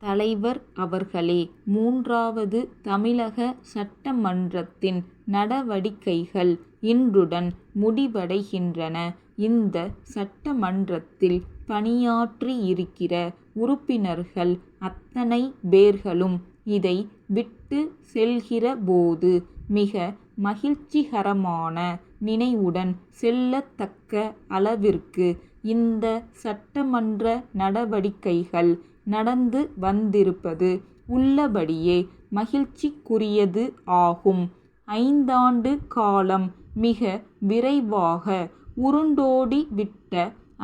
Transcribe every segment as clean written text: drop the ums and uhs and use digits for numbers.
தலைவர் அவர்களே, 3வது தமிழக சட்டமன்றத்தின் நடவடிக்கைகள் இன்றுடன் முடிவடைகின்றன. இந்த சட்டமன்றத்தில் பணியாற்றியிருக்கிற உறுப்பினர்கள் அத்தனை பேர்களும் இதை விட்டு செல்கிற போது மிக மகிழ்ச்சிகரமான நினைவுடன் செல்லத்தக்க அளவிற்கு இந்த சட்டமன்ற நடவடிக்கைகள் நடந்து வந்திருப்பது உள்ளபடியே மகிழ்ச்சிக்குரியது ஆகும். 5 ஆண்டு காலம் மிக விரைவாக உருண்டோடி விட்ட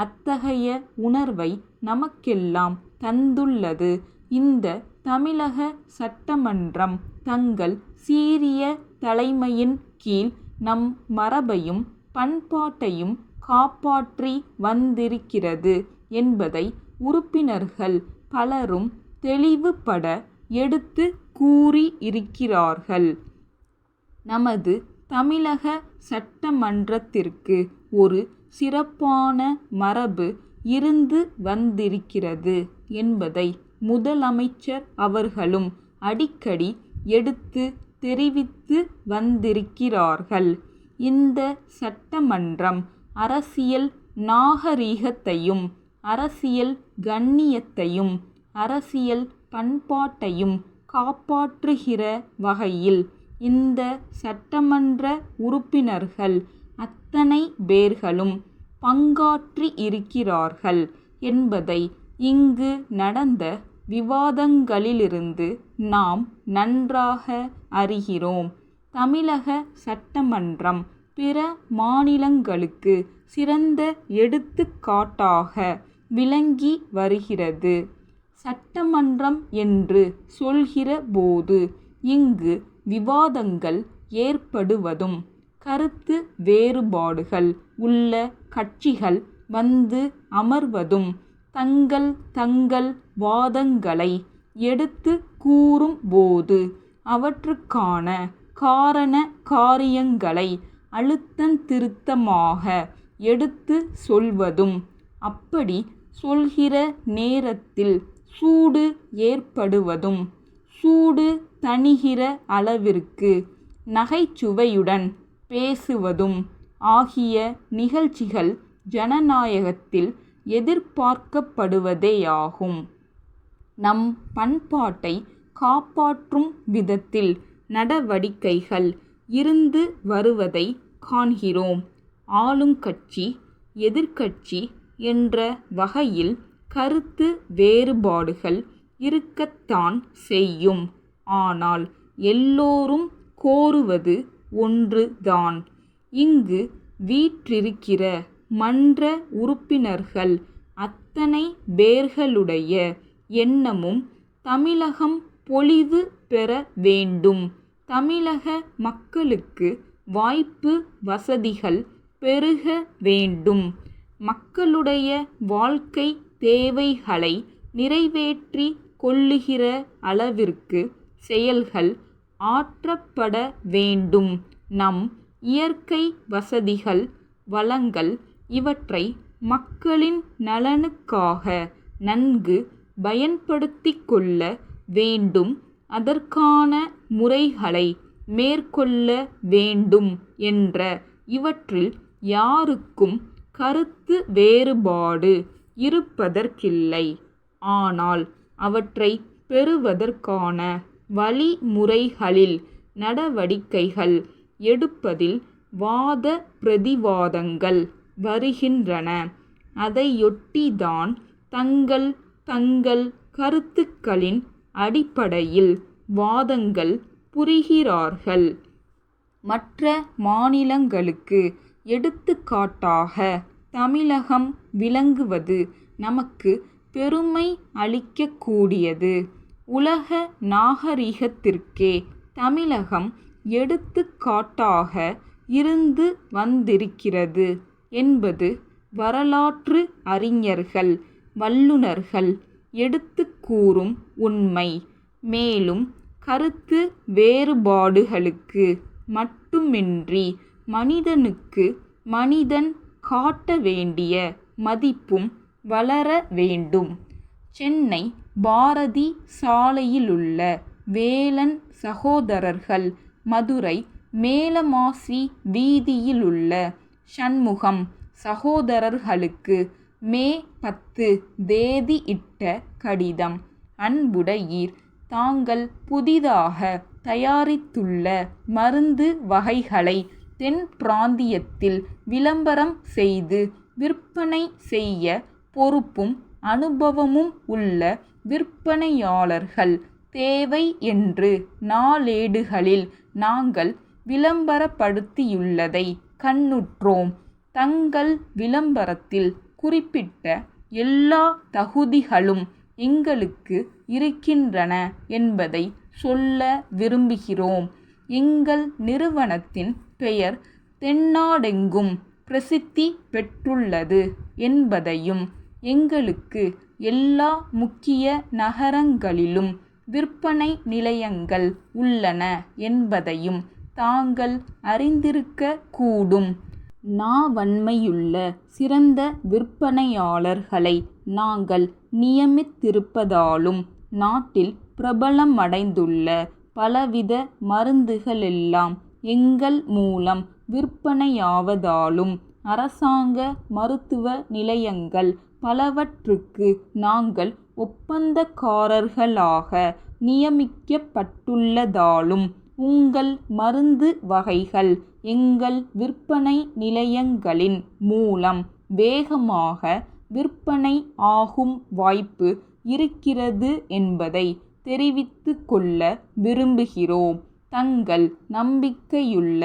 அத்தகைய உணர்வை நமக்கெல்லாம் தந்துள்ளது இந்த தமிழக சட்டமன்றம் தங்கள் சீரிய தலைமையின் கீழ் நம் மரபையும் பண்பாட்டையும் காப்பாற்றி வந்திருக்கிறது என்பதை உறுப்பினர்கள் பலரும் தெளிவுபட எடுத்து கூறியிருக்கிறார்கள். நமது தமிழக சட்டமன்றத்திற்கு ஒரு சிறப்பான மரபு இருந்து வந்திருக்கிறது என்பதை முதலமைச்சர் அவர்களும் அடிக்கடி எடுத்து தெரிவித்து வந்திருக்கிறார்கள். இந்த சட்டமன்றம் அரசியல் நாகரிகத்தையும் அரசியல் கண்ணியத்தையும் அரசியல் பண்பாட்டையும் காப்பாற்றுகிற வகையில் இந்த சட்டமன்ற உறுப்பினர்கள் அத்தனை பேர்களும் பங்காற்றி இருக்கிறார்கள் என்பதை இங்கு நடந்த விவாதங்களிலிருந்து நாம் நன்றாக அறிகிறோம். தமிழக சட்டமன்றம் பிற மாநிலங்களுக்கு சிறந்த எடுத்துக்காட்டாக விளங்கி வருகிறது. சட்டமன்றம் என்று சொல்கிற போது இங்கு விவாதங்கள் ஏற்படுவதும் கருத்து வேறுபாடுகள் உள்ள கட்சிகள் வந்து அமர்வதும் தங்கள் வாதங்களை எடுத்து கூறும் போது அவற்றுக்கான காரண காரியங்களை அழுத்தந்திருத்தமாக எடுத்து சொல்வதும் அப்படி சொல்கிற நேரத்தில் சூடு ஏற்படுவதும் சூடு தணிகிற அளவிற்கு நகைச்சுவையுடன் பேசுவதும் ஆகிய நிகழ்ச்சிகள் ஜனநாயகத்தில் எதிர்பார்க்கப்படுவதேயாகும். நம் பண்பாட்டை காப்பாற்றும் விதத்தில் நடவடிக்கைகள் இருந்து வருவதை காண்கிறோம். ஆளுங்கட்சி எதிர்க்கட்சி என்ற வகையில் கருத்து வேறுபாடுகள் இருக்கத்தான் செய்யும். ஆனால் எல்லோரும் கோருவது ஒன்றுதான். இங்கு வீற்றிருக்கிற மன்ற உறுப்பினர்கள் அத்தனை பேர்களுடைய எண்ணமும் தமிழகம் பொலிவு பெற வேண்டும், தமிழக மக்களுக்கு வாய்ப்பு வசதிகள் பெருக வேண்டும், மக்களுடைய வாழ்க்கை தேவைகளை நிறைவேற்றி கொள்ளுகிற அளவிற்கு செயல்கள் ஆற்றப்பட வேண்டும். நம் இயற்கை வசதிகள் வளங்கள் இவற்றை மக்களின் நலனுக்காக நன்கு பயன்படுத்திக் கொள்ள வேண்டும். அதற்கான முறைகளை மேற்கொள்ள வேண்டும் என்ற இவற்றில் யாருக்கும் கருத்து வேறுபாடு இருப்பதற்கில்லை. ஆனால் அவற்றை பெறுவதற்கான வழிமுறைகளில் நடவடிக்கைகள் எடுப்பதில் வாத பிரதிவாதங்கள் வருகின்றன. அதையொட்டிதான் தங்கள் கருத்துக்களின் அடிப்படையில் வாதங்கள் புரிகிறார்கள். மற்ற மாநிலங்களுக்கு எடுத்துக்காட்டாக தமிழகம் விளங்குவது நமக்கு பெருமை அளிக்கக்கூடியது. உலக நாகரிகத்திற்கே தமிழகம் எடுத்துக்காட்டாக இருந்து வந்திருக்கிறது என்பது வரலாற்று அறிஞர்கள் வல்லுனர்கள் எடுத்து கூறும் உண்மை. மேலும் கருத்து வேறுபாடுகளுக்கு மட்டுமின்றி மனிதனுக்கு மனிதன் காட்ட வேண்டிய மதிப்பும் வளர வேண்டும். சென்னை பாரதி சாலையிலுள்ள வேலன் சகோதரர்கள், மதுரை மேலமாசி வீதியிலுள்ள சண்முகம் சகோதரர்களுக்கு மே 10 தேதி இட்ட கடிதம். அன்புடையீர், தாங்கள் புதிதாக தயாரித்துள்ள மருந்து வகைகளை தென் பிராந்தியத்தில் விளம்பரம் செய்து விற்பனை செய்ய பொறுப்பும் அனுபவமும் உள்ள விற்பனையாளர்கள் தேவை என்று நாளேடுகளில் நாங்கள் விளம்பரப்படுத்தியுள்ளதை கண்ணுற்றோம். தங்கள் விளம்பரத்தில் குறிப்பிட்ட எல்லா தகுதிகளும் எங்களுக்கு இருக்கின்றன என்பதை சொல்ல விரும்புகிறோம். எங்கள் நிறுவனத்தின் பெயர் தென்னாடெங்கும் பிரசித்தி பெற்றுள்ளது என்பதையும், எங்களுக்கு எல்லா முக்கிய நகரங்களிலும் விற்பனை நிலையங்கள் உள்ளன என்பதையும் தாங்கள் அறிந்திருக்க கூடும். நாவன்மையுள்ள சிறந்த விற்பனையாளர்களை நாங்கள் நியமித்திருப்பதாலும், நாட்டில் பிரபலமடைந்துள்ள பலவித மருந்துகளெல்லாம் எங்கள் மூலம் விற்பனையாவதாலும், அரசாங்க மருத்துவ நிலையங்கள் பலவற்றுக்கு நாங்கள் ஒப்பந்தக்காரர்களாக நியமிக்கப்பட்டுள்ளதாலும், உங்கள் மருந்து வகைகள் எங்கள் விற்பனை நிலையங்களின் மூலம் வேகமாக விற்பனை ஆகும் வாய்ப்பு இருக்கிறது என்பதை தெரிவித்துக் கொள்ள விரும்புகிறோம். தங்கள் நம்பிக்கையுள்ள